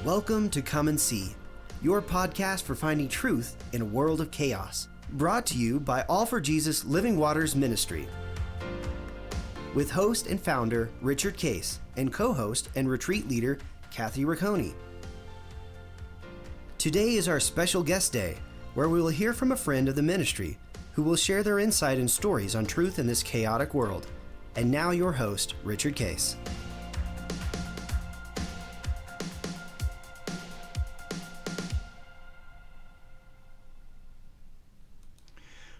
Welcome to Come and See, your podcast for finding truth in a world of chaos. Brought to you by All for Jesus Living Waters Ministry. With host and founder Richard Case and co-host and retreat leader Kathy Ricconi. Today is our special guest day, where we will hear from a friend of the ministry who will share their insight and stories on truth in this chaotic world. And now your host, Richard Case.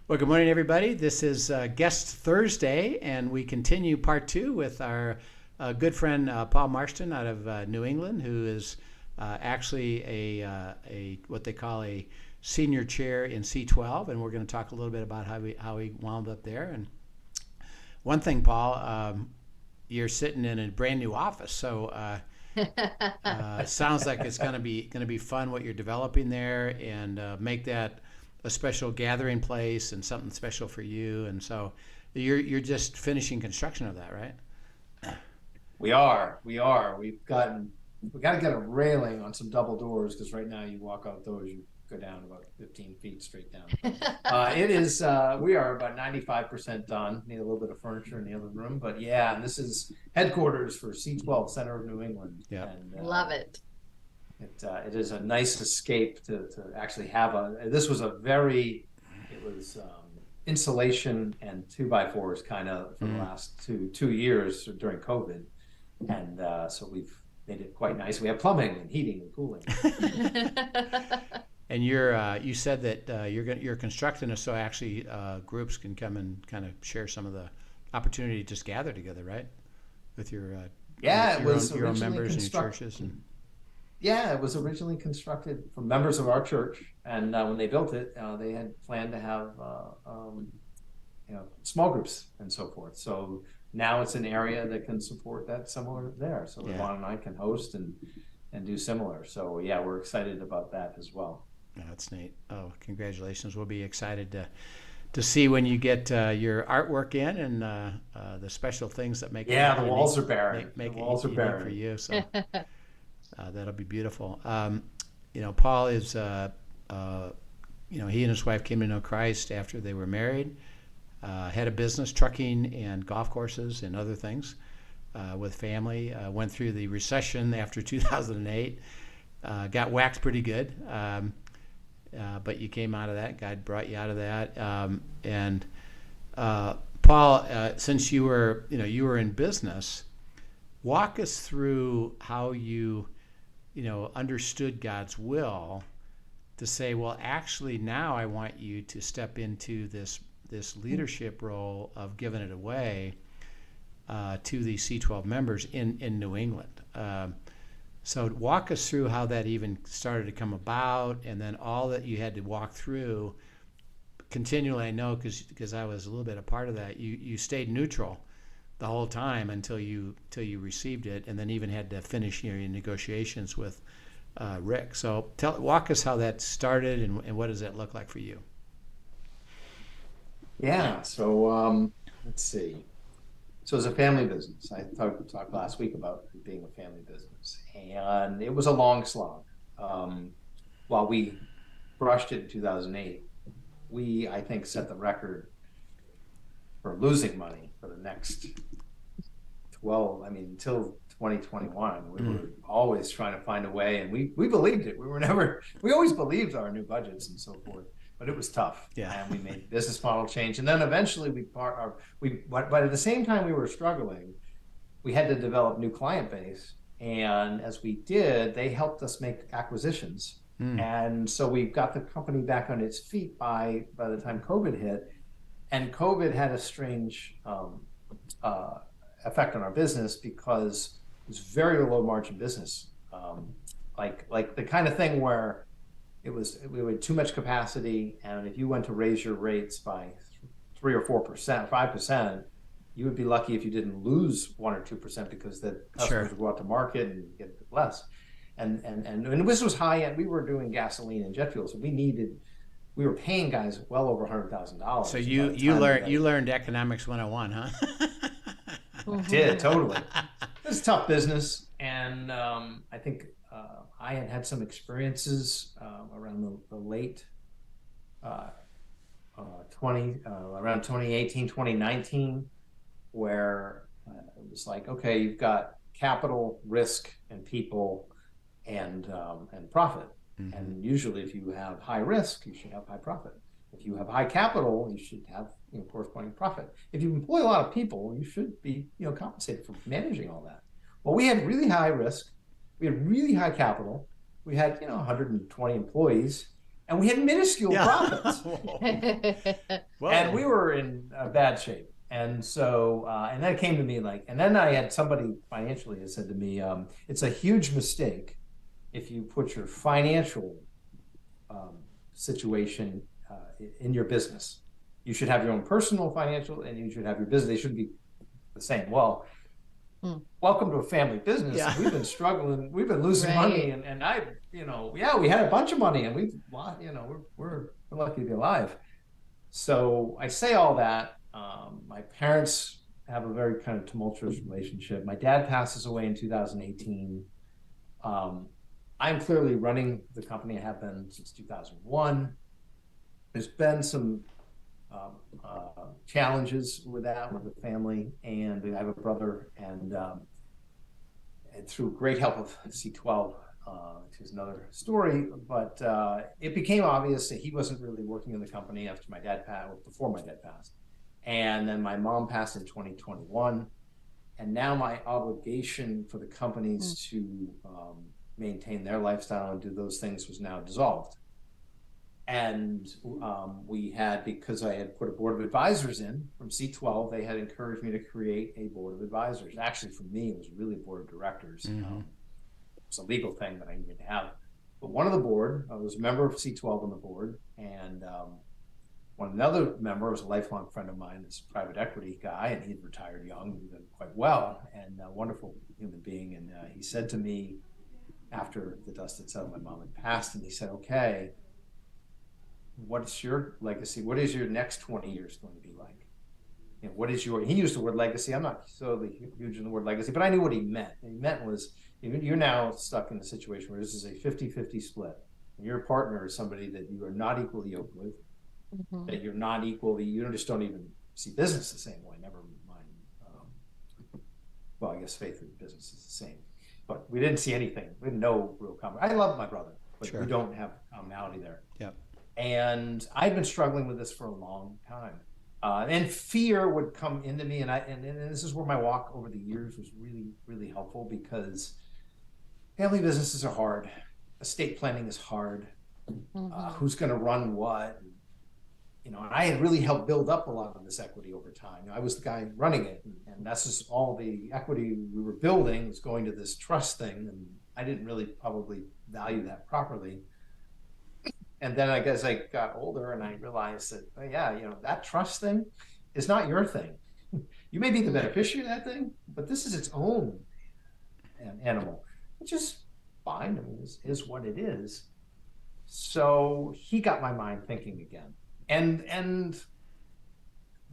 Well, good morning, everybody. This is Guest Thursday, and we continue part two with our good friend Paul Marston out of New England, who is actually a what they call a senior chair in C12, and we're going to talk a little bit about how he wound up there. And one thing, Paul, you're sitting in a brand new office, so it sounds like it's going to be fun what you're developing there, and make that a special gathering place and something special for you. And so you're just finishing construction of that, right? We are. We got to get a railing on some double doors, because right now you walk out those, you go down about 15 feet straight down. It is. We are about 95% done. Need a little bit of furniture in the other room, but yeah, and this is headquarters for C12, Center of New England. Yeah, love it. It is a nice escape to actually have this was insulation and 2x4s kind of for the last two years during COVID. And so we've made it quite nice. We have plumbing and heating and cooling. And you said that you're constructing it so actually groups can come and kind of share some of the opportunity to just gather together, right? With your your own members and your churches. And yeah, it was originally constructed for members of our church, and when they built it, they had planned to have small groups and so forth. So now it's an area that can support that similar there. So Yvonne and I can host and do similar. So yeah, we're excited about that as well. Yeah, that's neat. Oh, congratulations! We'll be excited to see when you get your artwork in and the special things that make the walls are barren. Make the walls are barren for you. So. That'll be beautiful. Paul is, he and his wife came to know Christ after they were married, had a business, trucking and golf courses and other things with family, went through the recession after 2008, got whacked pretty good, but you came out of that. God brought you out of that. And Paul, since you were in business, walk us through how you understood God's will to say, well, actually now I want you to step into this leadership role of giving it away to the C12 members in New England. So walk us through how that even started to come about, and then all that you had to walk through continually. I know because I was a little bit a part of that. You stayed neutral the whole time until you received it, and then even had to finish your negotiations with Rick. So walk us how that started, and what does that look like for you? Yeah, so let's see. So it's a family business. I talked last week about it being a family business, and it was a long slog. While we brushed it in 2008, we, I think, set the record for losing money for the next until 2021. We were always trying to find a way, and we believed it. We always believed our new budgets and so forth, but it was tough. Yeah. And we made business model change, and then eventually but at the same time we were struggling, we had to develop new client base, and as we did, they helped us make acquisitions. And so we got the company back on its feet by the time COVID hit. And COVID had a strange effect on our business, because it was very low margin business, like the kind of thing where we had too much capacity, and if you went to raise your rates by 3 or 4%, 5%, you would be lucky if you didn't lose 1 or 2%, because the customers would go out to market and get less. And this was high end. We were doing gasoline and jet fuel, so we were paying guys well over $100,000. So you learned economics 101, huh? I did, totally. It was tough business, and I think I had some experiences around the late uh, 2018, 2019, where it was like, okay, you've got capital, risk, and people, and profit. Mm-hmm. And usually, if you have high risk, you should have high profit. If you have high capital, you should have corresponding profit. If you employ a lot of people, you should be compensated for managing all that. Well, we had really high risk, we had really high capital, we had 120 employees, and we had minuscule profits. Whoa. And we were in bad shape. And so, and that came to me and then I had somebody financially that said to me, it's a huge mistake if you put your financial situation in your business. You should have your own personal financial, and you should have your business. They shouldn't be the same. Well, welcome to a family business. Yeah. We've been struggling. We've been losing money, and I, we had a bunch of money, and we're lucky to be alive. So I say all that. My parents have a very kind of tumultuous relationship. My dad passes away in 2018. I'm clearly running the company. I have been since 2001. There's been some challenges with that, with the family, and I have a brother, and through great help of C12, which is another story, but it became obvious that he wasn't really working in the company after my dad passed, or before my dad passed. And then my mom passed in 2021. And now my obligation for the companies to maintain their lifestyle and do those things was now dissolved. And we had, because I had put a board of advisors in from C12, they had encouraged me to create a board of advisors. Actually, for me, it was really a board of directors. Mm-hmm. It's a legal thing that I needed to have. But one of the board, I was a member of C12 on the board, and another member was a lifelong friend of mine, this private equity guy, and he'd retired young, he did quite well, and a wonderful human being. And he said to me, after the dust had settled, my mom had passed, and he said, okay, what's your legacy? What is your next 20 years going to be like? What is he used the word legacy. I'm not so huge in the word legacy, but I knew what he meant. And he meant was, you're now stuck in a situation where this is a 50-50 split. And your partner is somebody that you are not equally yoked with, that you're not equally, you just don't even see business the same way, never mind. Well, I guess faith in business is the same. But we didn't see anything. We had no real common. I love my brother, but we don't have commonality there. Yep. And I'd been struggling with this for a long time. And fear would come into me, and this is where my walk over the years was really, really helpful, because family businesses are hard. Estate planning is hard. Who's going to run what? And I had really helped build up a lot of this equity over time. I was the guy running it, and that's just all the equity we were building was going to this trust thing, and I didn't really probably value that properly. And then I guess I got older and I realized that, that trust thing is not your thing. You may be the beneficiary of that thing, but this is its own animal, which is fine. I mean, is what it is. So he got my mind thinking again. And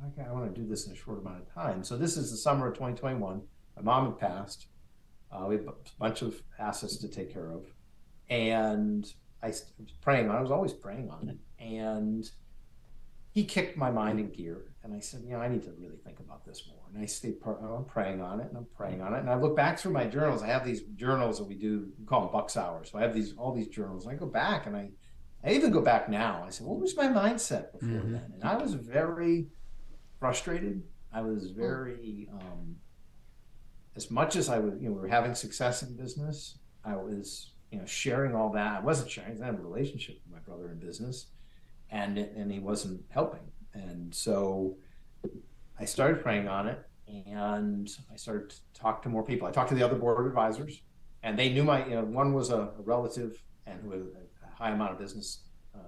okay, I want to do this in a short amount of time. So this is the summer of 2021. My mom had passed. We had a bunch of assets to take care of. And I was praying on it. I was always praying on it. And he kicked my mind in gear. And I said, I need to really think about this more. And I stayed praying on it, and I'm praying on it. And I look back through my journals. I have these journals that we call them Bucks Hours. So I have all these journals. And I go back, and I even go back now. I said, what was my mindset before then? And I was very frustrated. I was very, as much as I was, we were having success in business, I was, sharing all that. I wasn't sharing. I didn't have a relationship with my brother in business, and he wasn't helping. And so I started praying on it, and I started to talk to more people. I talked to the other board of advisors, and they knew one was a relative and who had a high amount of business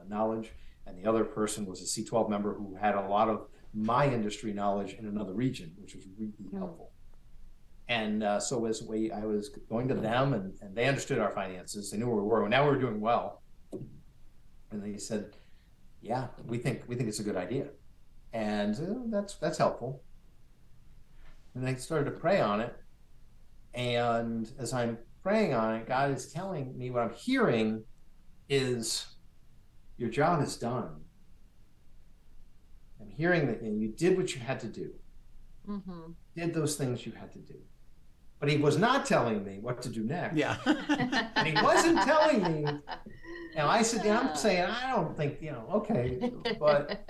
knowledge, and the other person was a C12 member who had a lot of my industry knowledge in another region, which was really helpful. And so I was going to them, and they understood our finances. They knew where we were. Now we were doing well, and they said, "Yeah, we think it's a good idea," and that's helpful. And I started to pray on it, and as I'm praying on it, God is telling me what I'm hearing is your job is done. I'm hearing that you did what you had to do. Did those things you had to do. But he was not telling me what to do next. Yeah. And he wasn't telling me. Now I said, yeah, I'm saying, I don't think, okay, but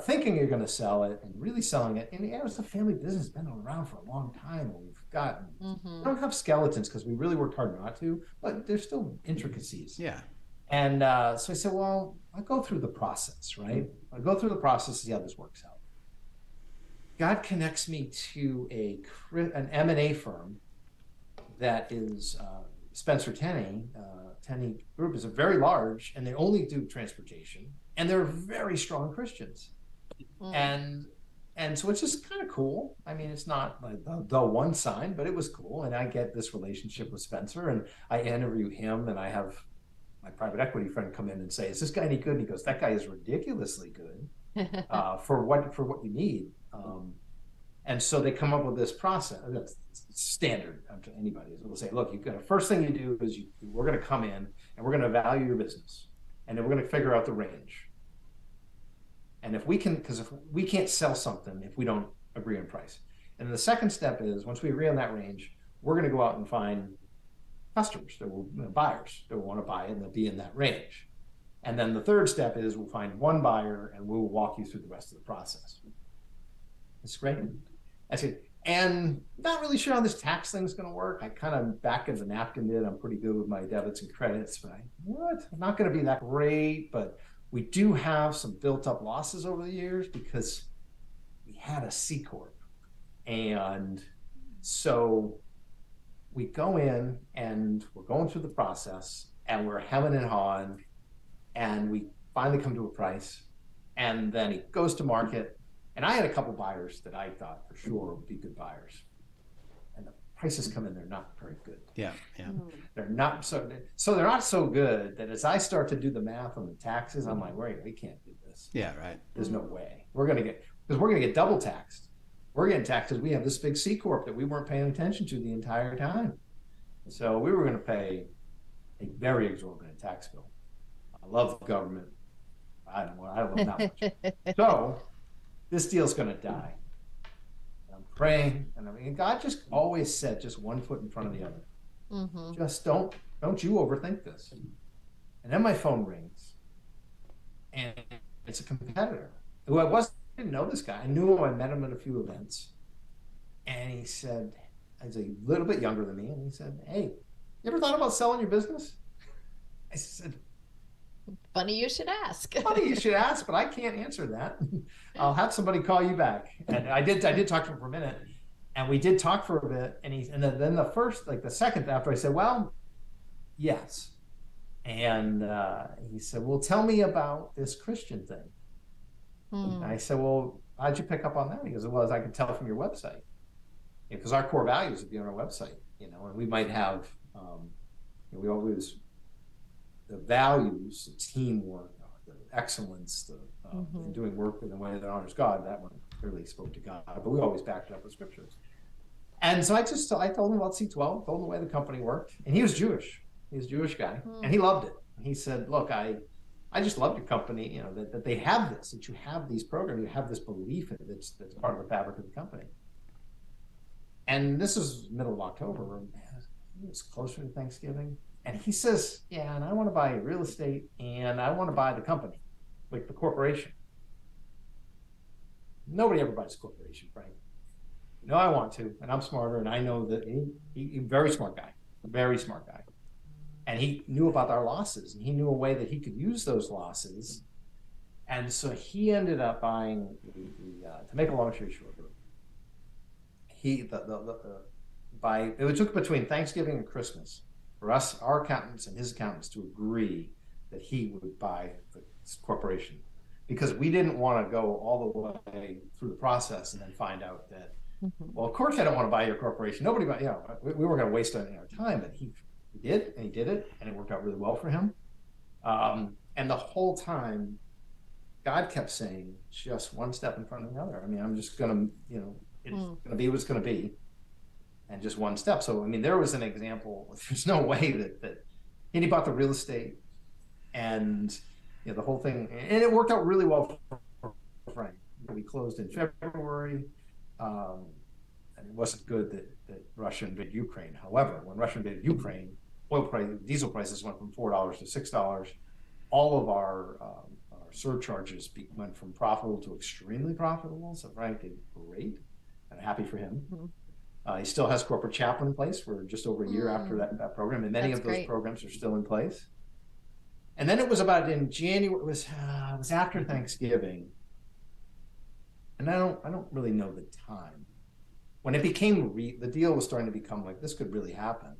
thinking you're going to sell it and really selling it. And it was a family business, been around for a long time. And we've gotten, we don't have skeletons because we really worked hard not to, but there's still intricacies. Yeah. And so I said, well, I'll go through the process, right? I'll go through the process, see how this works out. God connects me to an M&A firm that is Spencer Tenney. Tenney Group is a very large, and they only do transportation, and they're very strong Christians. And so it's just kind of cool. I mean, it's not like the one sign, but it was cool. And I get this relationship with Spencer, and I interview him, and I have my private equity friend come in and say, "Is this guy any good?" And he goes, "That guy is ridiculously good for what you need." And so they come up with this process that's standard to anybody. They'll say, "Look, first thing you do is we're going to come in and we're going to value your business, and then we're going to figure out the range. And if we can't sell something if we don't agree on price. And then the second step is once we agree on that range, we're going to go out and find customers, buyers that will want to buy it, and they'll be in that range. And then the third step is we'll find one buyer and we'll walk you through the rest of the process." It's great. I said, and not really sure how this tax thing's going to work. I kind of back of the napkin did. I'm pretty good with my debits and credits, but I'm not going to be that great. But we do have some built up losses over the years because we had a C Corp. And so we go in and we're going through the process and we're hemming and hawing, and we finally come to a price, and then it goes to market. And I had a couple buyers that I thought for sure would be good buyers, and the prices come in, they're not very good. Yeah. They're not they're not so good that as I start to do the math on the taxes, I'm like, wait, we can't do this. Yeah, right. There's no way we're gonna get double taxed. We're getting taxed because we have this big C Corp that we weren't paying attention to the entire time. So we were going to pay a very exorbitant tax bill. I love the government. I love that much. So this deal's going to die. And I'm praying, and God just always said, just one foot in front of the other. Just don't you overthink this. And then my phone rings, and it's a competitor who I didn't know this guy. I knew him. I met him at a few events, and he said, he's a little bit younger than me, and he said, "Hey, you ever thought about selling your business?" I said, "Funny you should ask." "Funny you should ask, but I can't answer that. I'll have somebody call you back." And I did talk to him for a minute, and we did talk for a bit, and then the second after I said, "Well, yes," and he said, "Well, tell me about this Christian thing." And I said, "Well, how'd you pick up on that?" He goes, "Well, as I can tell from your website, because our core values would be on our website, and we might have, we always, the values, the teamwork, the excellence, in doing work in a way that honors God." That one clearly spoke to God, but we always backed it up with scriptures. And so I told him about C12, told him the way the company worked, and he was Jewish. He was a Jewish guy, and he loved it. He said, "Look, I just love your company, that they have this, that you have these programs, you have this belief in it that's part of the fabric of the company." And this was middle of October, it was closer to Thanksgiving. And he says, "Yeah, and I want to buy real estate, and I want to buy the company, like the corporation." Nobody ever buys a corporation, Frank. I want to, and I'm smarter, and I know that he's a very smart guy. And he knew about our losses, and he knew a way that he could use those losses. And so he ended up buying to make a long story short, it took between Thanksgiving and Christmas for us, our accountants and his accountants, to agree that he would buy the corporation, because we didn't want to go all the way through the process and then find out that, well, of course I don't want to buy your corporation. Nobody, we weren't going to waste our time, but he did, and he did it, and it worked out really well for him. And the whole time, God kept saying, just one step in front of the other. I mean, I'm just going to, it's going to be what's going to be. and just one step. So, I mean, there was an example. There's no way that and he bought the real estate, and the whole thing, and it worked out really well for Frank. We closed in February, and it wasn't good that Russia invaded Ukraine. However, when Russia invaded Ukraine, diesel prices went from $4 to $6. All of our surcharges went from profitable to extremely profitable. So Frank did great, and happy for him. He still has corporate chaplain in place for just over a year after that program, and many of those programs are still in place. And then it was about in January. It was after Thanksgiving, and I don't really know the time when it became the deal was starting to become like this could really happen.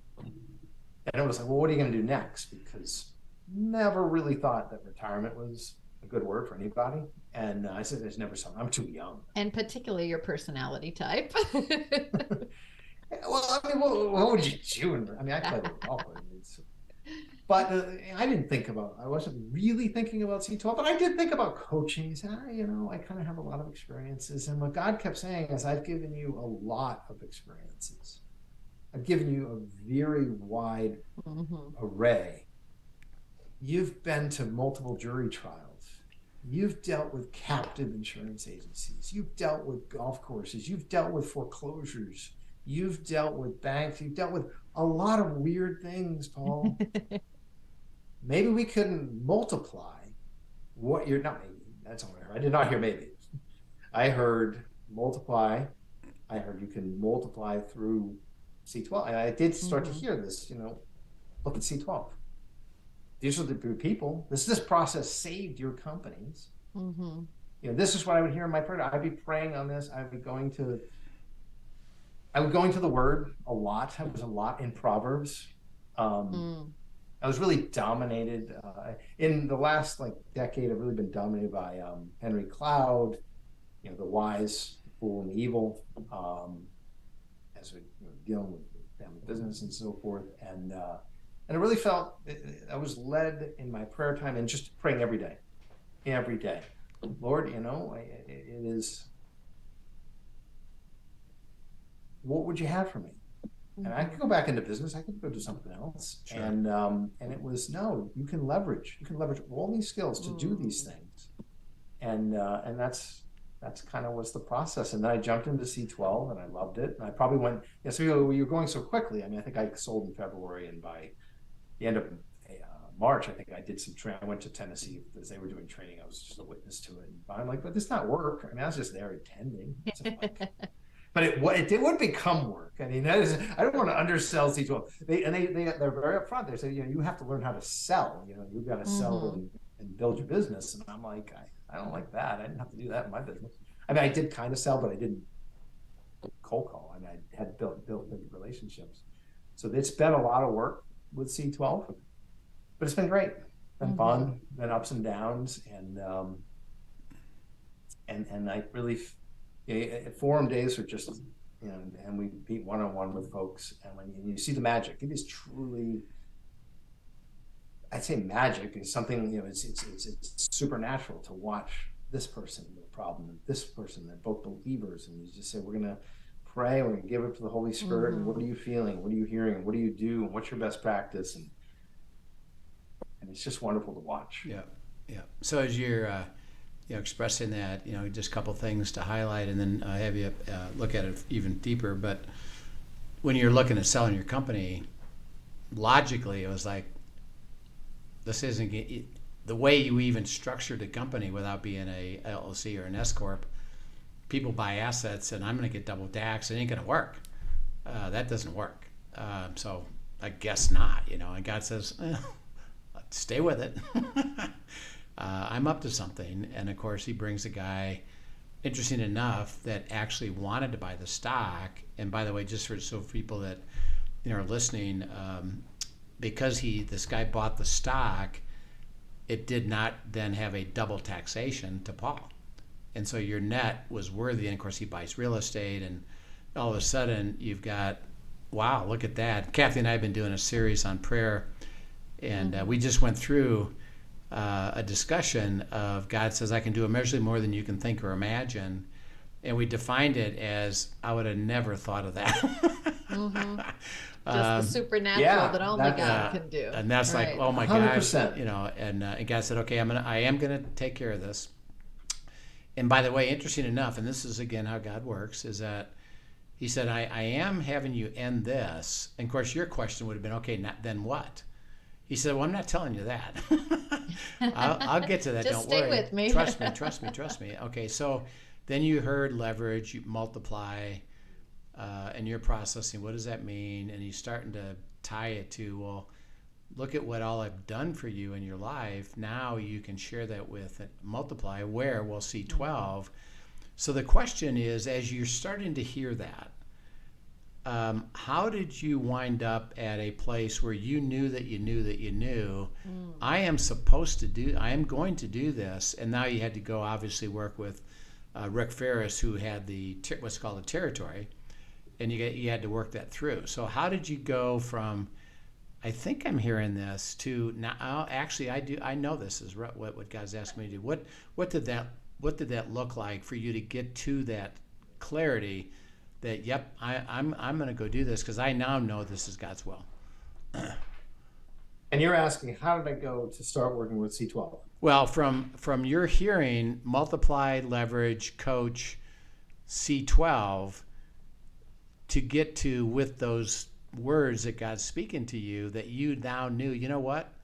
And it was like, well, what are you going to do next? Because never really thought that retirement was a good word for anybody. And I said, there's never something. I'm too young. And particularly your personality type. Well, I mean, what would you do? I mean, I played golf. But I wasn't really thinking about C12, but I did think about coaching. I said, I kind of have a lot of experiences. And what God kept saying is, I've given you a lot of experiences. I've given you a very wide array. You've been to multiple jury trials. You've dealt with captive insurance agencies. You've dealt with golf courses. You've dealt with foreclosures. You've dealt with banks. You've dealt with a lot of weird things, Paul. Maybe we couldn't multiply what you're not. Maybe that's what I heard. I did not hear maybe. I heard multiply. I heard you can multiply through C12. And I did start to hear this, look at C12. These are the people. This process saved your companies. This is what I would hear in my prayer. I'd be praying on this. I would go into the Word a lot. I was a lot in Proverbs. I was really dominated in the last decade. I've really been dominated by Henry Cloud, the wise, the fool, and the evil, as we dealing with family business and so forth. And I really felt I was led in my prayer time and just praying every day. Lord, it is, what would you have for me? And I could go back into business. I could go do something else. Sure. And it was, no, you can leverage all these skills to do these things. And that's kind of was the process. And then I jumped into C12 and I loved it. And I probably went, so you're going so quickly. I mean, I think I sold in February, and by the end of March, I think I did some training. I went to Tennessee as they were doing training. I was just a witness to it. And I'm like, but this not work. I mean, I was just there attending. But it would become work. I mean, I don't want to undersell C12. They're very upfront. They say, you have to learn how to sell. You've got to sell and build your business. And I'm like, I don't like that. I didn't have to do that in my business. I mean, I did kind of sell, but I didn't cold call. I mean, I had built big relationships. So it's been a lot of work with C12, but it's been great. It's been fun, been ups and downs, and I really. Forum days are just, and we meet one-on-one with folks, and when you see the magic, it is truly, I'd say magic is something, it's supernatural to watch this person with a problem and this person, they're both believers, and you just say, we're going to pray, we're going to give it to the Holy Spirit, and what are you feeling, what are you hearing, what do you do, and what's your best practice, and it's just wonderful to watch. Yeah. So as you're expressing that, just a couple things to highlight, and then have you look at it even deeper. But when you're looking at selling your company, logically, it was like, this isn't the way you even structured a company without being a LLC or an S Corp. People buy assets, and I'm going to get double taxed. It ain't going to work. That doesn't work. So I guess not. And God says, stay with it. I'm up to something. And of course, he brings a guy, interesting enough, that actually wanted to buy the stock. And by the way, just for people that are listening, because this guy bought the stock, it did not then have a double taxation to Paul. And so your net was worthy. And of course, he buys real estate, and all of a sudden you've got, wow, look at that. Kathy and I have been doing a series on prayer, and we just went through a discussion of God says, I can do immeasurably more than you can think or imagine. And we defined it as, I would have never thought of that. Mm-hmm. Just the Um, supernatural that only God yeah, can do. and that's like, Right. oh my gosh, 100%. and God said, okay, I am gonna take care of this. And by the way, interesting enough, and this is again how God works, is that He said, I am having you end this. And of course, your question would have been, okay, then what? He said, well, I'm not telling you that. I'll get to that. Just Don't stay worry. with me. Trust me, trust me, trust me. Okay, so then you heard leverage, you multiply, and you're processing. What does that mean? And you're starting to tie it to, well, look at what all I've done for you in your life. Now you can share that with multiply. Where? Well, C12. So the question is, as you're starting to hear that, how did you wind up at a place where you knew that you knew that you knew, I am going to do this, and now you had to go obviously work with Rick Ferris, who had what's called a territory, and you had to work that through. So how did you go from, I think I'm hearing this, to now? Actually, I know this is what God's asking me to do. What did that look like for you to get to that clarity? That I'm going to go do this because I now know this is God's will. And you're asking, how did I go to start working with C12? Well, from your hearing, multiply, leverage, coach, C12, to get to with those words that God's speaking to you, that you now knew, you know what?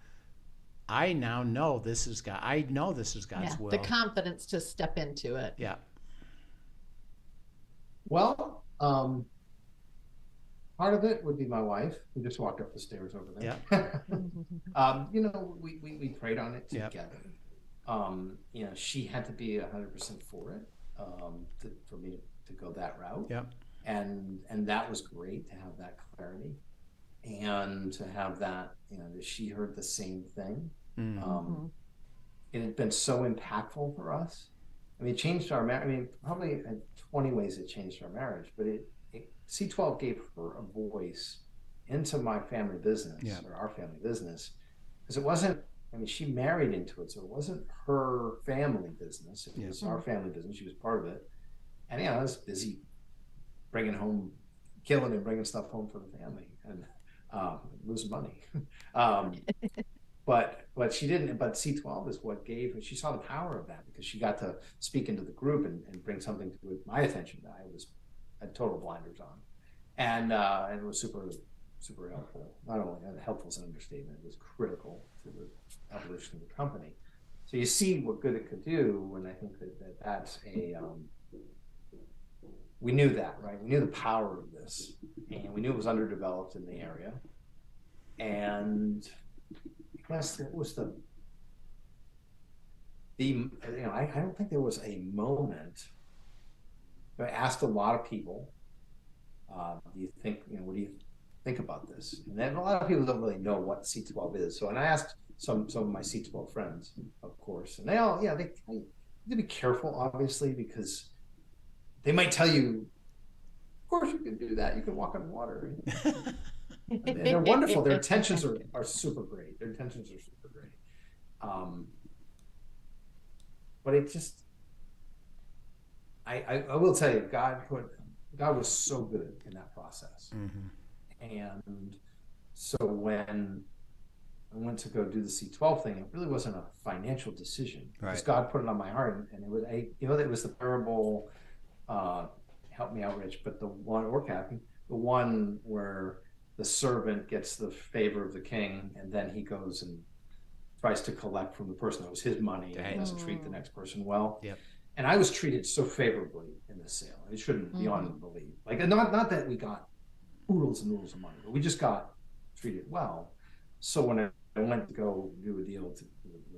I now know this is God. I know this is God's will. The confidence to step into it. Yeah. Well, part of it would be my wife, who just walked up the stairs over there. Yeah. We prayed on it together. Yep. She had to be 100% for it, for me to go that route. Yep. And that was great to have that clarity, and to have that, that she heard the same thing. Mm-hmm. It had been so impactful for us. I mean, it changed our marriage. I mean, probably in 20 ways it changed our marriage, but C12 gave her a voice into my family business, or our family business, because it wasn't, I mean, she married into it, so it wasn't her family business. It was our family business. She was part of it. And, I was busy killing and bringing stuff home for the family, and losing money. But she didn't. But C12 is what gave. She saw the power of that, because she got to speak into the group and bring something to my attention that I had total blinders on, and it was super helpful. Not only helpful is an understatement; it was critical to the evolution of the company. So you see what good it could do, and I think that's a. We knew that, right? We knew the power of this, and we knew it was underdeveloped in the area, and I guess it was I don't think there was a moment. I asked a lot of people, do you think, what do you think about this? And then a lot of people don't really know what C12 is. So, and I asked some of my C12 friends, of course, and they all, they need to be careful, obviously, because they might tell you, of course you can do that. You can walk on water. And they're wonderful. Their intentions are super great. But it just, I will tell you, God was so good in that process. Mm-hmm. And so when I went to go do the C12 thing, it really wasn't a financial decision, because God put it on my heart, and it was it was the parable, help me out, Rich, but the one where the servant gets the favor of the king, and then he goes and tries to collect from the person that was his money, and doesn't treat the next person well. Yep. And I was treated so favorably in this sale. It shouldn't beyond belief. Like, not that we got oodles and oodles of money, but we just got treated well. So when I went to go do a deal with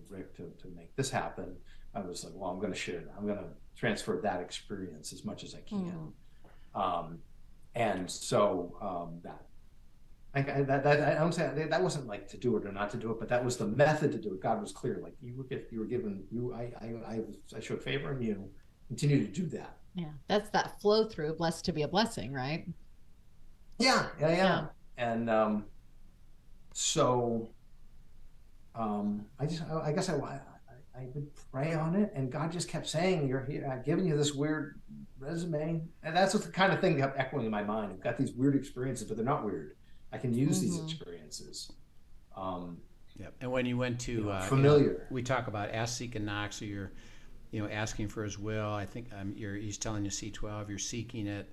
Rick to make this happen, I was like, well, I'm going to share that. I'm going to transfer that experience as much as I can. And so I'm saying that wasn't like to do it or not to do it, but that was the method to do it. God was clear, like you were given, I showed favor, and you continue to do that. Yeah, that's that flow through, blessed to be a blessing, right? Yeah. And so I guess I would pray on it, and God just kept saying, "You're here. I've given you this weird resume," and that's what the kind of thing kept echoing in my mind. I've got these weird experiences, but they're not weird. I can use these experiences. Um, Yep. And when you went to, familiar. we talk about ask, seek, and knock. So you're, asking for His will. I think He's telling you C12. You're seeking it.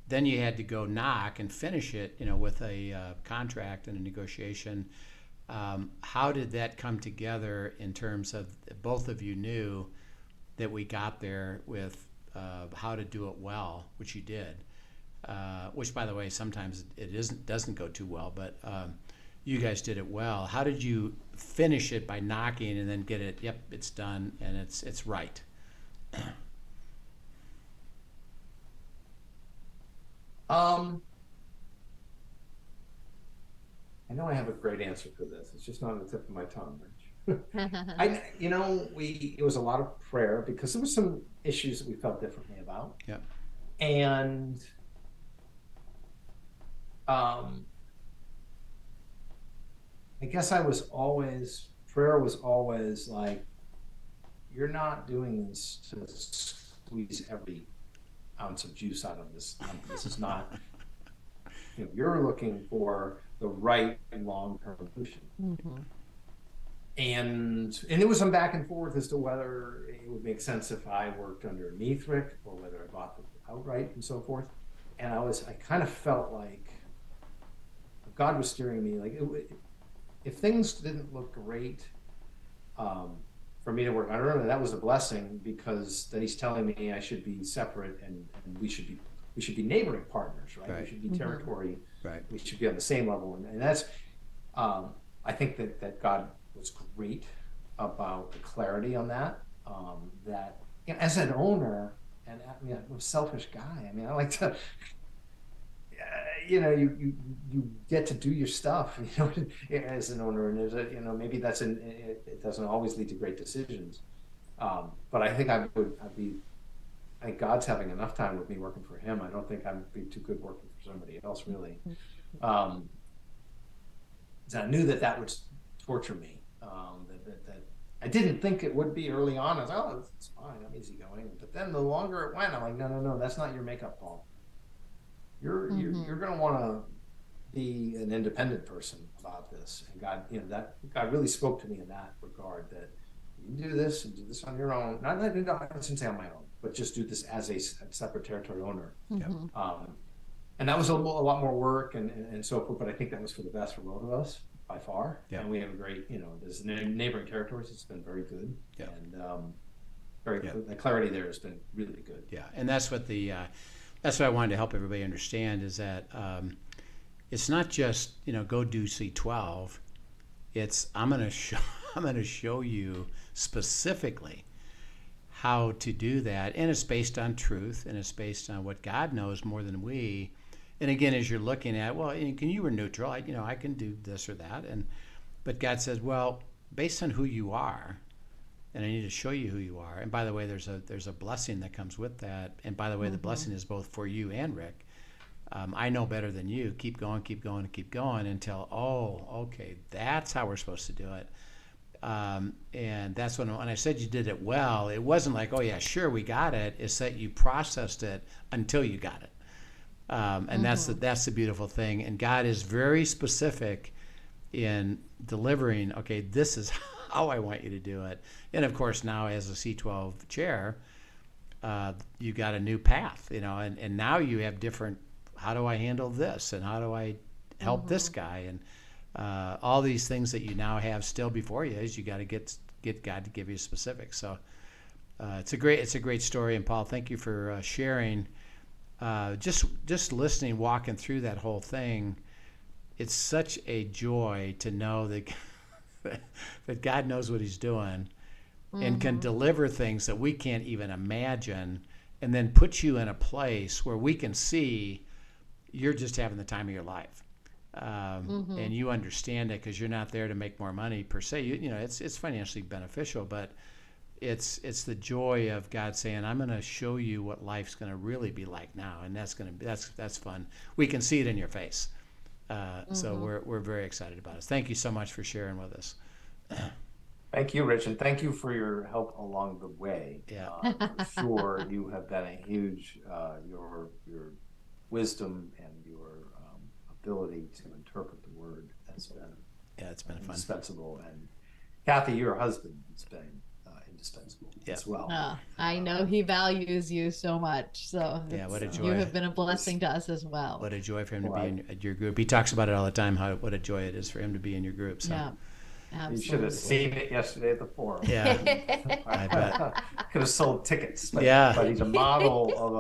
Then you had to go knock and finish it, with a contract and a negotiation. How did that come together in terms of both of you knew that we got there with how to do it well, which you did, which, by the way, sometimes it doesn't go too well, but you guys did it well. How did you finish it by knocking and then get it, yep, it's done and it's right? I know I have a great answer for this. It's just not on the tip of my tongue, Rich. It was a lot of prayer because there were some issues that we felt differently about. Yep. And I guess prayer was always like, you're not doing this to squeeze every ounce of juice out of this. This is not, you're looking for the right long-term solution. And it was some back and forth as to whether it would make sense if I worked underneath Rick or whether I bought them outright and so forth. And I kind of felt like God was steering me. Like if things didn't look great for me to work under him, that was a blessing because then He's telling me I should be separate and we should be neighboring partners, right? We should be territory. Right. We should be on the same level, and that's I think that God was great about the clarity on that. That as an owner, and I'm a selfish guy. I like to, you get to do your stuff, as an owner, and there's maybe it doesn't always lead to great decisions. But I think I think God's having enough time with me working for Him. I don't think I'd be too good working for somebody else, really. So I knew that would torture me. That I didn't think it would be early on. I was like, oh, it's fine, I'm easygoing. But then the longer it went, I'm like, no, that's not your makeup, Paul. You're going to want to be an independent person about this. And God, God really spoke to me in that regard. That you can do this and do this on your own. I shouldn't say on my own, but just do this as a separate territory owner. And that was a lot more work and so forth. But I think that was for the best for both of us by far. Yeah. And we have a great, there's neighboring territories. It's been very good. Yeah. And the clarity there has been really good. Yeah, and that's what that's what I wanted to help everybody understand is that it's not just go do C12. It's I'm going to show you specifically how to do that, and it's based on truth, and it's based on what God knows more than we. And again, as you're looking at, you were neutral. I can do this or that, but God says, well, based on who you are, and I need to show you who you are. And by the way, there's a blessing that comes with that. And by the way, the blessing is both for you and Rick. I know better than you. Keep going, keep going, and keep going until, okay, that's how we're supposed to do it. And that's when I said you did it well, it wasn't like, oh yeah, sure, we got it. It's that you processed it until you got it. And that's the beautiful thing. And God is very specific in delivering, okay, this is how I want you to do it. And of course, now as a C12 chair, you got a new path, and now you have different, how do I handle this? And how do I help this guy? And all these things that you now have still before you is you got to get God to give you specifics. So it's a great story. And Paul, thank you for sharing. Just listening, walking through that whole thing, it's such a joy to know that that God knows what He's doing and can deliver things that we can't even imagine, and then put you in a place where we can see you're just having the time of your life. And you understand it because you're not there to make more money per se. It's financially beneficial, but it's the joy of God saying, I'm going to show you what life's going to really be like now, and that's fun. We can see it in your face. So we're very excited about it. Thank you so much for sharing with us. Thank you, Rich, and thank you for your help along the way. Yeah. For sure, you have been a huge, your wisdom and your ability to interpret the word has been It's been fun. indispensable. And Kathy, your husband, has been indispensable as well. I know he values you so much. So what a joy. You have been a blessing to us as well. What a joy for him to be in your group. He talks about it all the time, what a joy it is for him to be in your group. So. Yeah. Absolutely. You should have seen it yesterday at the forum. Yeah, I bet. Could have sold tickets. But, Yeah. but he's a model of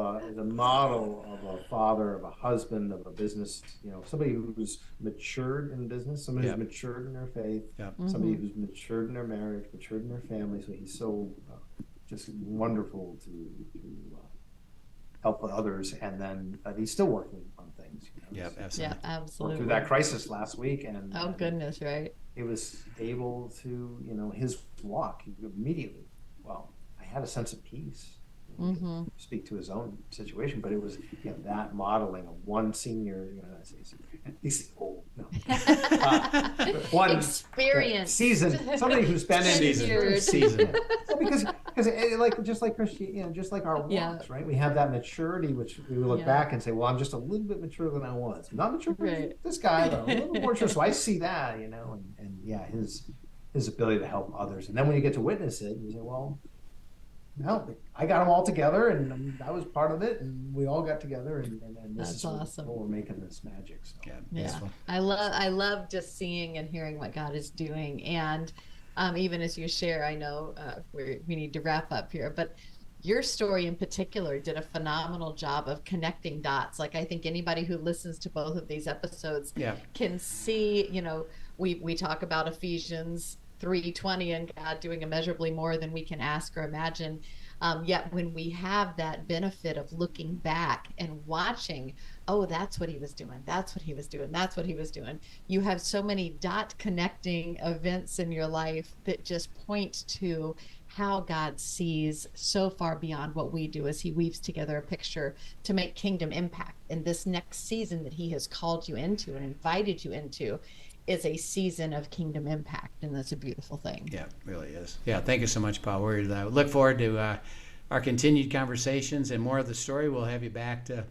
a father, of a husband, of a business. Somebody who's matured in business, somebody who's matured in their faith, somebody who's matured in their marriage, matured in their family. So he's so just wonderful to help others, and then he's still working on things. Absolutely. Yeah, absolutely. Through that crisis last week, and goodness, right? It was able to, his walk immediately. Well, I had a sense of peace. Speak to his own situation, but it was that modeling of one senior. He's old. No, one experience, seasoned, somebody who's been in season. because just like Christian, just like our walks, right? We have that maturity, which we look back and say, well, I'm just a little bit mature than I was. Not mature, this guy, but a little bit more mature. So I see that, his ability to help others. And then when you get to witness it, you say, well, no, I got them all together, and I was part of it, and we all got together, and this is awesome. What we're making this magic. So. Yeah. I love just seeing and hearing what God is doing, and even as you share, I know we need to wrap up here, but your story in particular did a phenomenal job of connecting dots. Like I think anybody who listens to both of these episodes can see. We talk about Ephesians 3:20 and God doing immeasurably more than we can ask or imagine. Yet when we have that benefit of looking back and watching, that's what he was doing. That's what he was doing. That's what he was doing. You have so many dot connecting events in your life that just point to how God sees so far beyond what we do as he weaves together a picture to make kingdom impact. And this next season that he has called you into and invited you into is a season of kingdom impact, and that's a beautiful thing. Yeah, it really is. Yeah, thank you so much, Paul. We look forward to our continued conversations and more of the story. We'll have you back to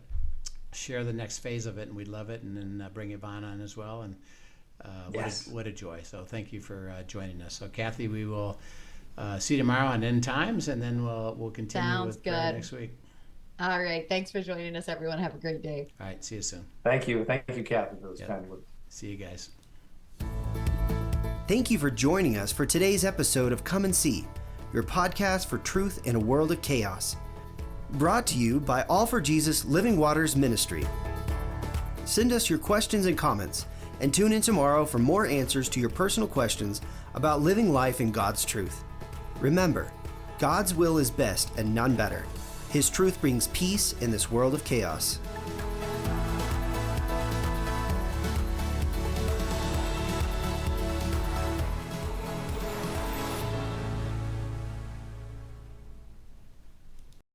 share the next phase of it, and we'd love it, and then bring Yvonne on as well. And what a joy. So thank you for joining us. So Kathy, we will see you tomorrow on End Times, and then we'll continue with prayer next week. All right. Thanks for joining us, everyone. Have a great day. All right. See you soon. Thank you. Thank you, Kathy, for those kind words. See you guys. Thank you for joining us for today's episode of Come and See, your podcast for truth in a world of chaos. Brought to you by All for Jesus Living Waters Ministry. Send us your questions and comments, and tune in tomorrow for more answers to your personal questions about living life in God's truth. Remember, God's will is best and none better. His truth brings peace in this world of chaos.